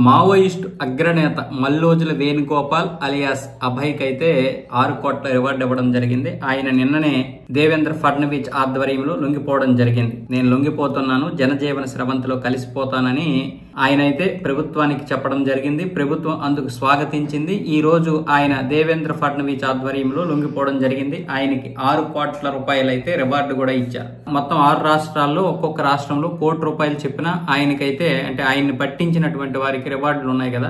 Maoist అగ్రనేత Mallojula Venugopal alias అభయ్కి అయితే 6 కోట్ల రివార్డు ఇవ్వడం జరిగింది. ఆయన నిన్ననే దేవేంద్ర ఫడ్నవీస్ ఆధ్వర్యంలో లొంగిపోవడం జరిగింది. నేను లొంగిపోతున్నాను, జనజీవన స్రవంతిలో కలిసిపోతానని ఆయన అయితే ప్రభుత్వానికి చెప్పడం జరిగింది. ప్రభుత్వం అందుకు స్వాగతించింది. ఈ రోజు ఆయన దేవేంద్ర ఫడ్నవీస్ ఆధ్వర్యంలో లొంగిపోవడం జరిగింది. ఆయనకి 6 కోట్ల రూపాయలు అయితే రివార్డు కూడా ఇచ్చారు. మొత్తం 6 రాష్ట్రాల్లో ఒక్కొక్క రాష్ట్రంలో ₹1 కోటి చెప్పిన ఆయనకైతే, అంటే ఆయన్ని పట్టించినటువంటి వారికి రివార్డులు ఉన్నాయి కదా,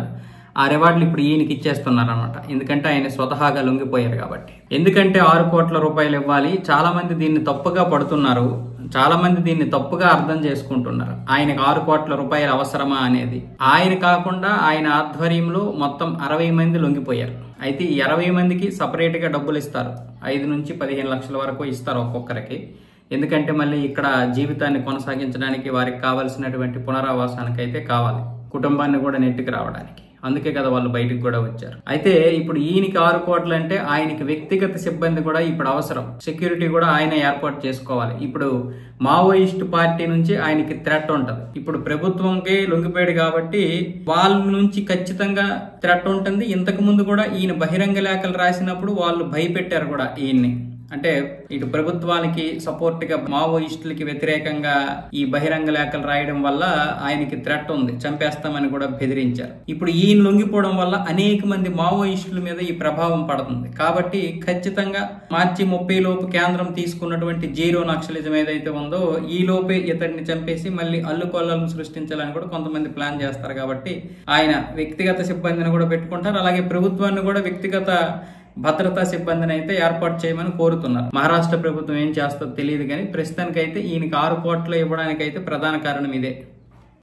ఆ రివార్డులు ఇప్పుడు ఈయనకి ఇచ్చేస్తున్నారు అనమాట. ఎందుకంటే ఆయన స్వతహాగా లొంగిపోయారు కాబట్టి. ఎందుకంటే 6 కోట్ల రూపాయలు ఇవ్వాలి. చాలా మంది దీన్ని తప్పుగా పడుతున్నారు, చాలా మంది దీన్ని తప్పుగా అర్థం చేసుకుంటున్నారు. ఆయనకు 6 కోట్ల రూపాయలు అవసరమా అనేది. ఆయన కాకుండా ఆయన ఆధ్వర్యంలో మొత్తం 60 మంది లొంగిపోయారు. అయితే ఈ 60 మందికి సపరేట్ గా డబ్బులు ఇస్తారు. 5 నుంచి 15 లక్షల వరకు ఇస్తారు ఒక్కొక్కరికి. ఎందుకంటే మళ్ళీ ఇక్కడ జీవితాన్ని కొనసాగించడానికి వారికి కావాల్సినటువంటి పునరావాసానికి అయితే కావాలి, కుటుంబాన్ని కూడా నెట్టుకు రావడానికి. అందుకే కదా వాళ్ళు బయటకు కూడా వచ్చారు. అయితే ఇప్పుడు ఈయనకి 6 కోట్లు అంటే ఆయనకి వ్యక్తిగత సిబ్బంది కూడా ఇప్పుడు అవసరం. సెక్యూరిటీ కూడా ఆయన ఏర్పాటు చేసుకోవాలి. ఇప్పుడు మావోయిస్టు పార్టీ నుంచి ఆయనకి థ్రెట్ ఉంటది. ఇప్పుడు ప్రభుత్వంకి లొంగిపోయాడు కాబట్టి వాళ్ళ నుంచి ఖచ్చితంగా థ్రెట్ ఉంటుంది. ఇంతకు ముందు కూడా ఈయన బహిరంగ లేఖలు రాసినప్పుడు వాళ్ళు భయపెట్టారు కూడా ఈయన్ని. అంటే ఇటు ప్రభుత్వానికి సపోర్ట్ గా మావోయిస్టులకి వ్యతిరేకంగా ఈ బహిరంగ లేఖలు రాయడం వల్ల ఆయనకి థ్రెట్ ఉంది, చంపేస్తామని కూడా బెదిరించారు. ఇప్పుడు ఈయన లొంగిపోవడం వల్ల అనేక మంది మావోయిస్టుల మీద ఈ ప్రభావం పడుతుంది. కాబట్టి ఖచ్చితంగా మార్చి 30 లోపు కేంద్రం తీసుకున్నటువంటి జీరో నక్సలిజం ఏదైతే ఉందో ఈ లోపే ఇతడిని చంపేసి మళ్ళీ అల్లుకొల్లను సృష్టించాలని కూడా కొంతమంది ప్లాన్ చేస్తారు. కాబట్టి ఆయన వ్యక్తిగత సిబ్బందిని కూడా పెట్టుకుంటారు. అలాగే ప్రభుత్వాన్ని కూడా వ్యక్తిగత భద్రతా సిబ్బందిని అయితే ఏర్పాటు చేయమని కోరుతున్నారు. మహారాష్ట్ర ప్రభుత్వం ఏం చేస్తుందో తెలియదు కానీ ప్రస్తుతానికైతే ఈయనకి 6 కోట్లు ఇవ్వడానికైతే ప్రధాన కారణం ఇదే.